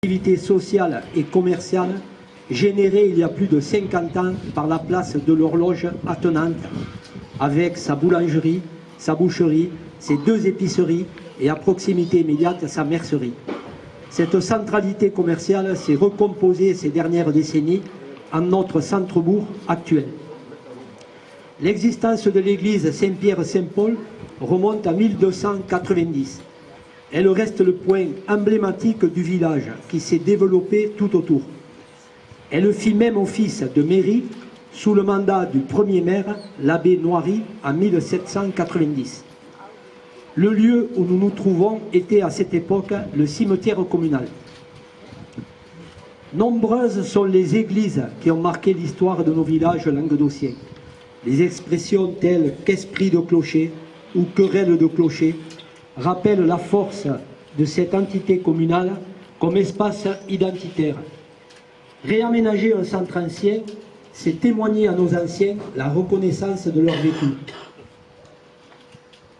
Activité sociale et commerciale générée il y a plus de 50 ans par la place de l'horloge attenante, avec sa boulangerie, sa boucherie, ses 2 épiceries et à proximité immédiate sa mercerie. Cette centralité commerciale s'est recomposée ces dernières décennies en notre centre-bourg actuel. L'existence de l'église Saint-Pierre-Saint-Paul remonte à 1290. Elle reste le point emblématique du village qui s'est développé tout autour. Elle fit même office de mairie sous le mandat du premier maire, l'abbé Noiry, en 1790. Le lieu où nous nous trouvons était à cette époque le cimetière communal. Nombreuses sont les églises qui ont marqué l'histoire de nos villages languedociens. Les expressions telles qu'esprit de clocher ou querelle de clocher rappellent la force de cette entité communale comme espace identitaire. Réaménager un centre ancien, c'est témoigner à nos anciens la reconnaissance de leur vécu.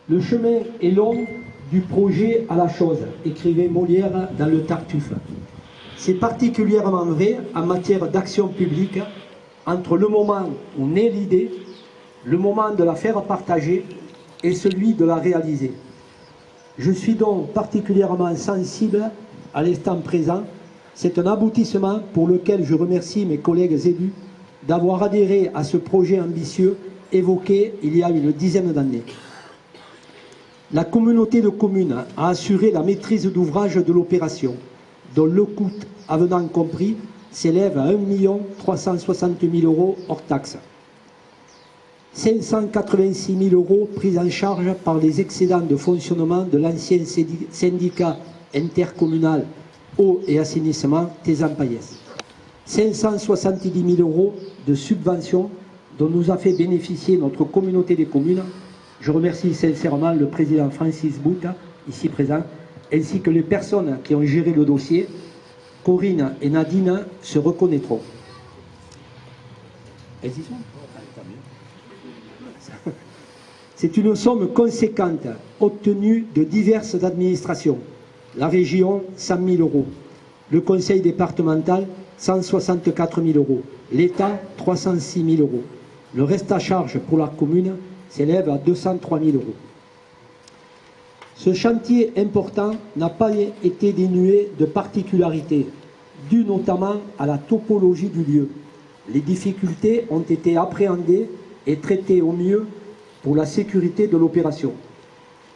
Le chemin est long du projet à la chose, écrivait Molière dans le Tartuffe. C'est particulièrement vrai en matière d'action publique, entre le moment où naît l'idée, le moment de la faire partager et celui de la réaliser. Je suis donc particulièrement sensible à l'instant présent. C'est un aboutissement pour lequel je remercie mes collègues élus d'avoir adhéré à ce projet ambitieux évoqué il y a une dizaine d'années. La communauté de communes a assuré la maîtrise d'ouvrage de l'opération, dont le coût, avenant compris, s'élève à 1 360 000 € hors taxes. 586 000 € pris en charge par les excédents de fonctionnement de l'ancien syndicat intercommunal eau et assainissement Tézan-Payès. 570 000 € de subventions dont nous a fait bénéficier notre communauté des communes. Je remercie sincèrement le président Francis Bouta, ici présent, ainsi que les personnes qui ont géré le dossier. Corinne et Nadine se reconnaîtront. Elles y sont ? C'est une somme conséquente obtenue de diverses administrations. La région, 100 000 €. Le conseil départemental, 164 000 €. L'État, 306 000 €. Le reste à charge pour la commune s'élève à 203 000 €. Ce chantier important n'a pas été dénué de particularités, dues notamment à la topologie du lieu. Les difficultés ont été appréhendées et traitées au mieux pour la sécurité de l'opération.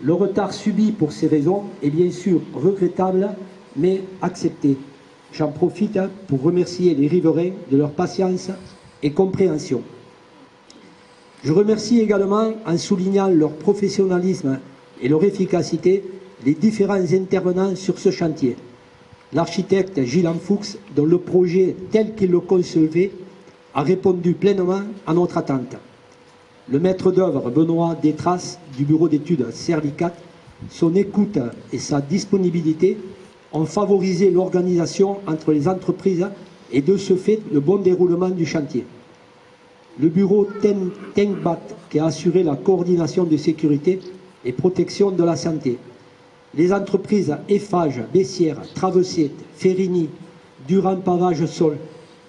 Le retard subi pour ces raisons est bien sûr regrettable, mais accepté. J'en profite pour remercier les riverains de leur patience et compréhension. Je remercie également, en soulignant leur professionnalisme et leur efficacité, les différents intervenants sur ce chantier. L'architecte Gilles Fuchs, dont le projet tel qu'il le concevait a répondu pleinement à notre attente. Le maître d'œuvre Benoît Détraces du bureau d'études Serlicat, son écoute et sa disponibilité ont favorisé l'organisation entre les entreprises et de ce fait le bon déroulement du chantier. Le bureau Tengbat qui a assuré la coordination de sécurité et protection de la santé. Les entreprises Eiffage, Bessières, Travessiet, Ferrini, Durand Pavage Sol,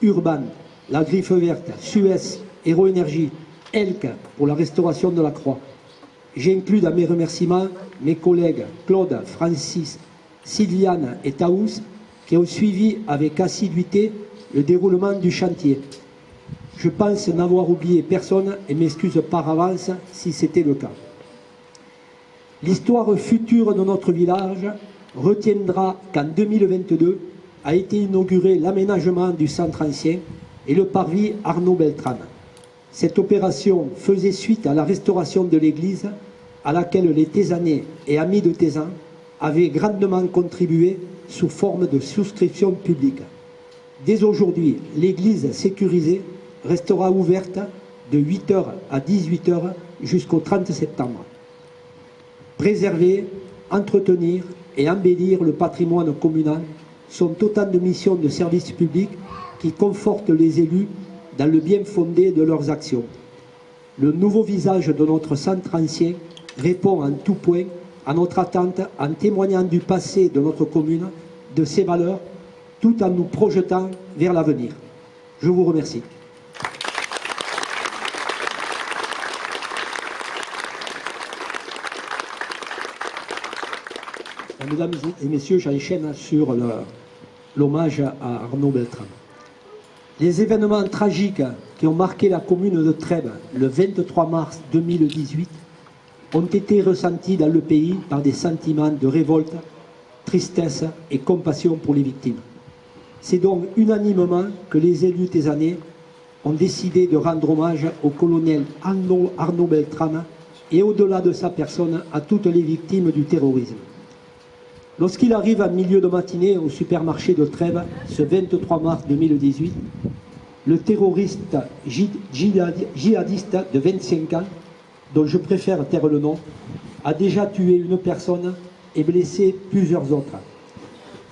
Urban, La Griffe Verte, Suez, Héroénergie, Elk pour la restauration de la croix. J'inclus dans mes remerciements mes collègues Claude, Francis, Sylviane et Taous qui ont suivi avec assiduité le déroulement du chantier. Je pense n'avoir oublié personne et m'excuse par avance si c'était le cas. L'histoire future de notre village retiendra qu'en 2022 a été inauguré l'aménagement du centre ancien et le parvis Arnaud Beltrame. Cette opération faisait suite à la restauration de l'église à laquelle les Tézanais et amis de Tézan avaient grandement contribué sous forme de souscription publique. Dès aujourd'hui, l'église sécurisée restera ouverte de 8 h à 18 h jusqu'au 30 septembre. Préserver, entretenir et embellir le patrimoine communal sont autant de missions de service public qui confortent les élus dans le bien fondé de leurs actions. Le nouveau visage de notre centre ancien répond en tout point à notre attente en témoignant du passé de notre commune, de ses valeurs tout en nous projetant vers l'avenir. Je vous remercie. Mesdames et messieurs, j'enchaîne sur l'hommage à Arnaud Beltrame. Les événements tragiques qui ont marqué la commune de Trèbes le 23 mars 2018 ont été ressentis dans le pays par des sentiments de révolte, tristesse et compassion pour les victimes. C'est donc unanimement que les élus thésanais ont décidé de rendre hommage au colonel Arnaud Beltrame et au-delà de sa personne à toutes les victimes du terrorisme. Lorsqu'il arrive en milieu de matinée au supermarché de Trèbes, ce 23 mars 2018, le terroriste djihadiste de 25 ans, dont je préfère taire le nom, a déjà tué une personne et blessé plusieurs autres.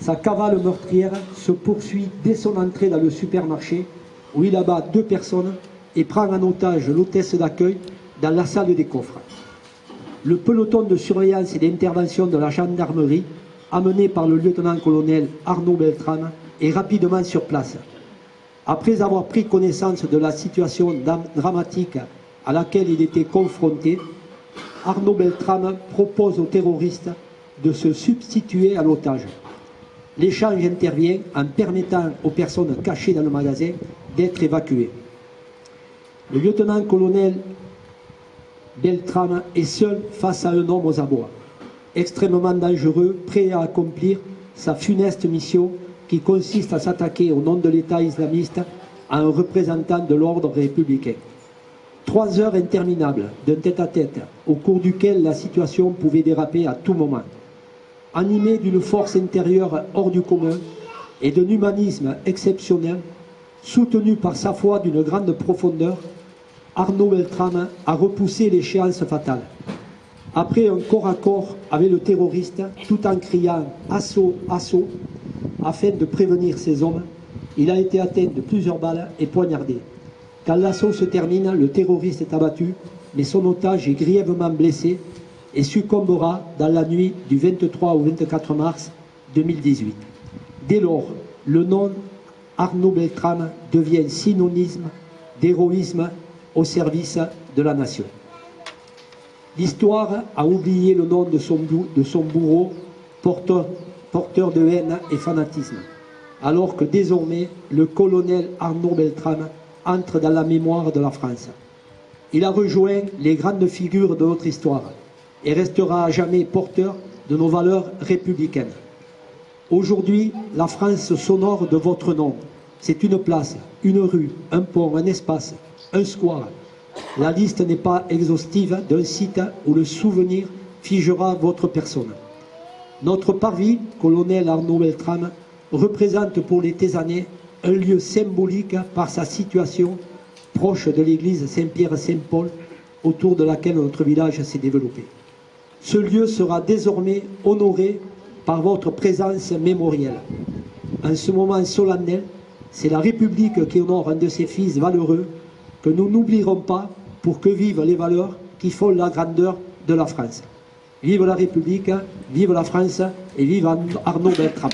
Sa cavale meurtrière se poursuit dès son entrée dans le supermarché, où il abat 2 personnes et prend en otage l'hôtesse d'accueil dans la salle des coffres. Le peloton de surveillance et d'intervention de la gendarmerie, amené par le lieutenant-colonel Arnaud Beltrame, est rapidement sur place. Après avoir pris connaissance de la situation dramatique à laquelle il était confronté, Arnaud Beltrame propose aux terroristes de se substituer à l'otage. L'échange intervient en permettant aux personnes cachées dans le magasin d'être évacuées. Le lieutenant-colonel Beltrame est seul face à un homme aux abois, extrêmement dangereux, prêt à accomplir sa funeste mission qui consiste à s'attaquer au nom de l'État islamiste à un représentant de l'ordre républicain. 3 heures interminables d'un tête-à-tête au cours duquel la situation pouvait déraper à tout moment. Animé d'une force intérieure hors du commun et d'un humanisme exceptionnel, soutenu par sa foi d'une grande profondeur, Arnaud Beltrame a repoussé l'échéance fatale. Après un corps à corps avec le terroriste, tout en criant « assaut, assaut », afin de prévenir ces hommes, il a été atteint de plusieurs balles et poignardé. Quand l'assaut se termine, le terroriste est abattu, mais son otage est grièvement blessé et succombera dans la nuit du 23 au 24 mars 2018. Dès lors, le nom Arnaud Beltrame devient synonyme d'héroïsme au service de la nation. L'histoire a oublié le nom de son bourreau, porteur de haine et fanatisme, alors que désormais le colonel Arnaud Beltrame entre dans la mémoire de la France. Il a rejoint les grandes figures de notre histoire et restera à jamais porteur de nos valeurs républicaines. Aujourd'hui, la France s'honore de votre nom. C'est une place, une rue, un pont, un espace, un square. La liste n'est pas exhaustive d'un site où le souvenir figera votre personne. Notre parvis, colonel Arnaud Beltrame, représente pour les Thésanais un lieu symbolique par sa situation proche de l'église Saint-Pierre-Saint-Paul, autour de laquelle notre village s'est développé. Ce lieu sera désormais honoré par votre présence mémorielle. En ce moment solennel, c'est la République qui honore un de ses fils valeureux que nous n'oublierons pas pour que vivent les valeurs qui font la grandeur de la France. Vive la République, vive la France et vive Arnaud Beltrame.